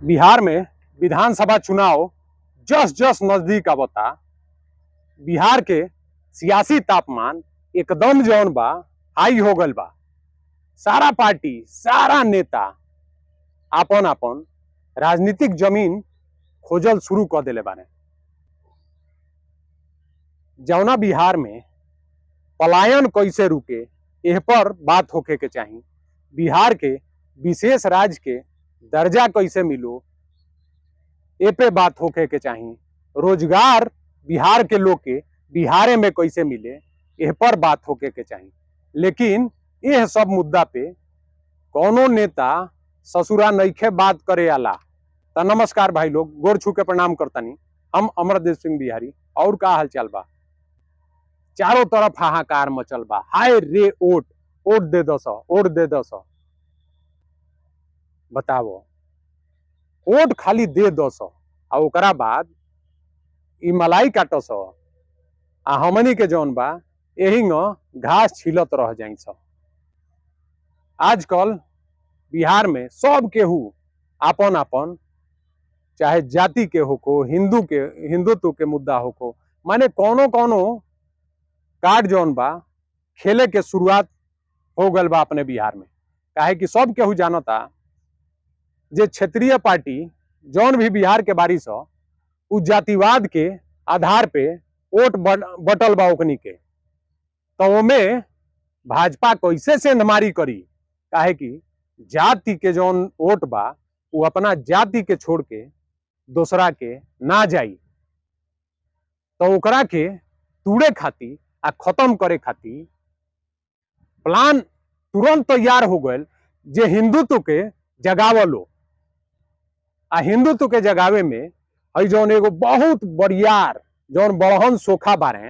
बिहार में विधानसभा चुनाव जस जस नजदीक आवता बिहार के सियासी तापमान एकदम जौन बा हाई हो गल बा। सारा पार्टी सारा नेता आपन आपन राजनीतिक जमीन खोजल शुरू कर दिले बारे। जौना बिहार में पलायन कैसे रुके एह पर बात होके के चाहिए। बिहार के विशेष राज्य के दर्जा कैसे मिलो ए पे बात होके के चाहिए। रोजगार बिहार के लोग के बिहारे में कैसे मिले एह पर बात होके के चाहिए। लेकिन यह सब मुद्दा पे कौनो नेता ससुरा नईखे बात करे आला। तो नमस्कार भाई लोग, गोर छू के प्रणाम करतनी। हम अमरदेव सिंह बिहारी। और का हाल चाल बा? चारों तरफ हाहाकार मचल बा। हाय रे ओट, ओट दे दस, ओट दे दस। बताओ, ओट खाली दे दस आ ओकरा बाद ई मलाई काटस आ हमनी के जौन बा यही घास छिलत रह जाई। आजकल बिहार में सब केहू आपन आपन चाहे जाति के होको, हिंदुत्व के मुद्दा होको, माने कोनो कोनो कार्ड जौन बा खेले के शुरुआत हो गल बा अपने बिहार में। काहे कि सब केहू जानता जे क्षेत्रीय पार्टी जौन भी बिहार के बारी स उ जातिवाद के आधार पे वोट बटल बा ओकनी के। तो ओमे भाजपा कैसे सेंधमारी करी? काहे कि जाति के जौन वोट बा वो अपना जाति के छोड़ के दूसरा के ना जाई। तो ओकरा के तूड़े खातिर आ खत्म करे खातिर प्लान तुरंत तैयार हो गए जे हिंदुत्व के जगावलो। आ हिंदुत्व के जगावे में हई जौन एगो बहुत बरियार जौन बड़हन सोखा बारे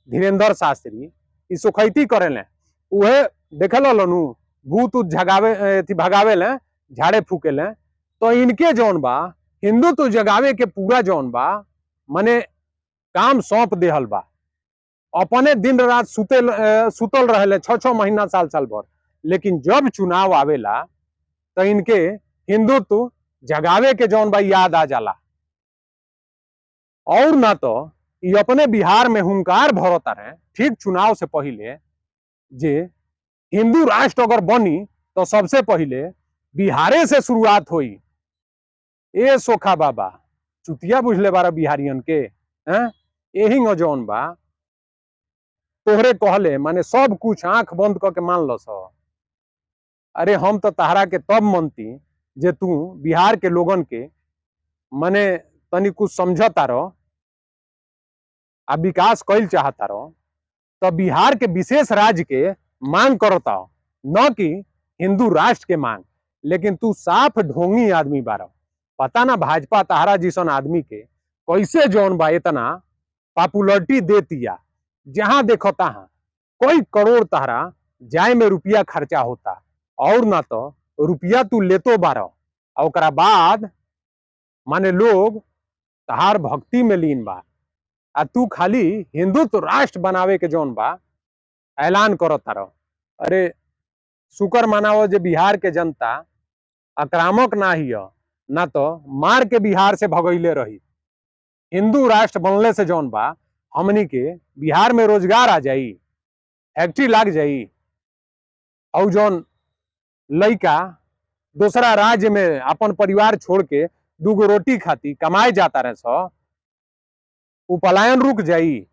धीरेन्द्र शास्त्री ई सोखैती करेले। उहे देखल नु भूत झगावे भगावे ले, झाड़े फूके ले। तो इनके जौन बा हिंदुत्व जगावे के पूरा जौन बा माने काम सौंप देहल बा। अपने दिन रात सुतल रहले 6-6 महीना साल साल भर। लेकिन जब चुनाव आवेला तो इनके हिंदुत्व जगावे के जौन बा याद आ जाला। और ना तो ये अपने बिहार में हुंकार भरता रहे ठीक चुनाव से पहले जे हिंदू राष्ट्र अगर बनी तो सबसे पहले बिहारे से शुरुआत हुई। ए सोखा बाबा चुतिया बुझले बारा बिहारियन के हैं। यही जौन बा तोहरे कहले माने सब कुछ आंख बंद करके मान लो। अरे हम तो तहरा के तब मनती जे तू बिहार के लोगन के माने तनी कुछ समझता रहो आ विकास कैल चाहता रहो। तो बिहार के विशेष राज्य के मांग करता न कि हिंदू राष्ट्र के मांग। लेकिन तू साफ ढोंगी आदमी बारा। पता ना भाजपा तहरा जिसन आदमी के कैसे जौन बा इतना पॉपुलरिटी देतिया। जहां देखो तहां कोई करोड़ तहरा जाए में रुपया खर्चा होता। और ना तो रुपया तू लेतो बारा ओकरा बाद माने लोग तहार भक्ति में लीन बा। आ तू खाली हिंदुत्व राष्ट्र बनावे के जौन बा ऐलान करता रहो। अरे शुक्र मनाओ जे बिहार के जनता आक्रामक ना ही ना तो मार के बिहार से भगैले रही। हिंदू राष्ट्र बनले से जौन बा हमनी के बिहार में रोजगार आ जाई, फैक्ट्री लाग जाई। और जौन लइका दूसरा राज्य में अपन परिवार छोड़ के दूगो रोटी खाती कमाए जाता रहे सो उ पलायन रुक जाई।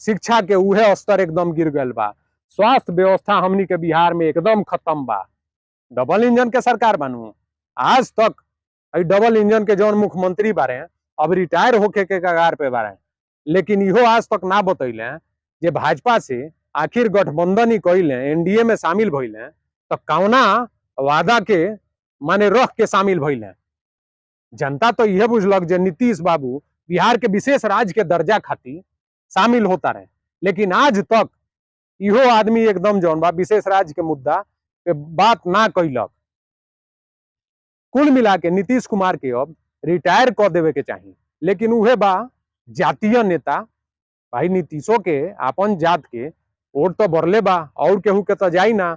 शिक्षा के उहे स्तर एकदम गिर गल बा। स्वास्थ्य व्यवस्था हमनी के बिहार में एकदम खत्म बा। डबल इंजन के सरकार बनू आज तक डबल इंजन के जौन मुख्यमंत्री बारे अब रिटायर होके के कगार पे बारे। लेकिन इहो आज तक ना बतैले जे भाजपा से आखिर गठबंधन ही कैले, एनडीए में शामिल भइले तो कौना वादा के माने रख के शामिल भइले। जनता तो यह बुझलक जे नीतीश बाबू बिहार के विशेष राज्य के दर्जा खातिर शामिल होता रहे। लेकिन आज तक इहो आदमी एकदम जौन बा विशेष राज्य के मुद्दा पे बात ना कैलक। कुल मिला के नीतीश कुमार के अब रिटायर कर देवे के चाहिए। लेकिन उहे बा जातीय नेता। भाई नीतीशों के अपन जात के वोट तो बढ़ले बा और केहू के तो जाई ना।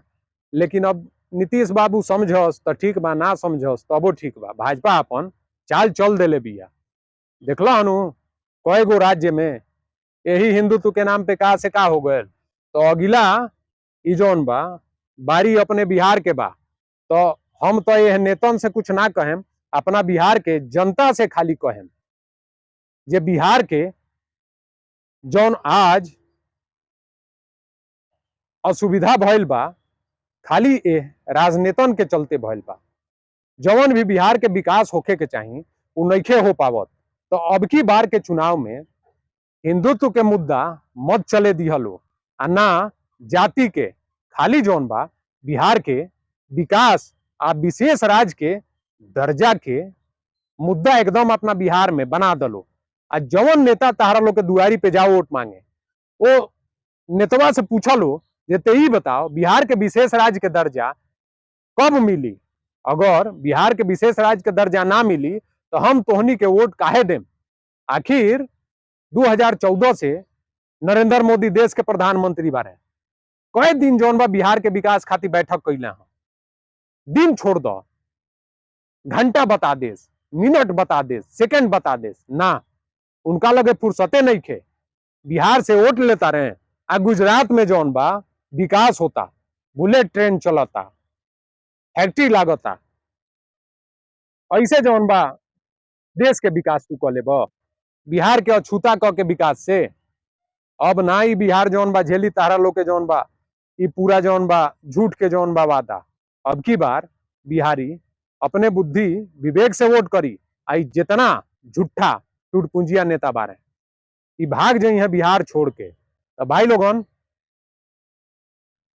लेकिन अब नीतीश बाबू समझस तो ठीक बा, ना समझस तबो ठीक बा। भाजपा अपन चाल चल देले बिया। देखलो हनु कई गो राज्य में यही हिंदुत्व के नाम पे का से का हो गए। तो अगिला ई जौन बा बारी अपने बिहार के बा, तो हम तो ये नेतन से कुछ ना कहें, अपना बिहार के जनता से खाली कहें जे बिहार के जौन आज असुविधा भइल बा खाली ए राजनेतन के चलते भइल बा। जवन भी बिहार के विकास होखे के चाहिए उ नइखे हो पावत। तो अब की बार के चुनाव में हिंदुत्व के मुद्दा मत चले दिहलो आ ना जाति के, खाली जौन बा बिहार के विकास आ विशेष राज्य के दर्जा के मुद्दा एकदम अपना बिहार में बना दलो। आ जवन नेता तारा लोग के दुआरी पे जाओ वोट मांगे, वो नेतवा से पूछलो जे ते ही बताओ बिहार के विशेष राज्य के दर्जा कब मिली। अगर बिहार के विशेष राज्य के दर्जा ना मिली तो हम तोहनी के वोट काहे देम। आखिर 2014 से नरेंद्र मोदी देश के प्रधानमंत्री बारे, कई दिन जौन बा बिहार के विकास खातिर बैठक कैला हो। दिन छोड़ दो, घंटा बता देस, मिनट बता देस, सेकंड बता देस ना, उनका लगे फुर्सते नहीं खे। बिहार से वोट लेता रहे आ गुजरात में जौन बा विकास होता, बुलेट ट्रेन चलता, फैक्ट्री लागता, ऐसे जौन बा देश के विकास तू कह लेब। बिहार के अछूता क के विकास से अब ना ही बिहार जौन बा झेली तारा लोग के जौन बा ई पूरा जौन बा झूठ के जौन बा वादा। अब की बार बिहारी अपने बुद्धि विवेक से वोट करी। आई जितना झूठा टूटपुंजिया नेता बारे ई भाग जाई है बिहार छोड़ के। तो भाई लोगन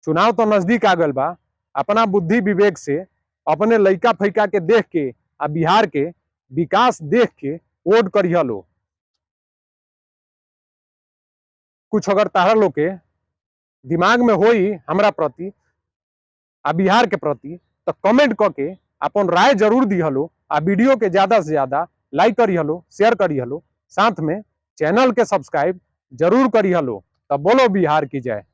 चुनाव तो नजदीक आ गल बा, अपना बुद्धि विवेक से अपने लइका फैका के देख के आ बिहार के विकास देख के वोट करिह लो। कुछ अगर तारा लोग के दिमाग में होई हमरा प्रति आ बिहार के प्रति तो कमेंट करके अपन राय जरूर दिहलो। आ वीडियो के ज्यादा से ज्यादा लाइक करिहलो, शेयर करिहलो, साथ में चैनल के सब्सक्राइब जरूर करिहलो। तब बोलो बिहार की जय।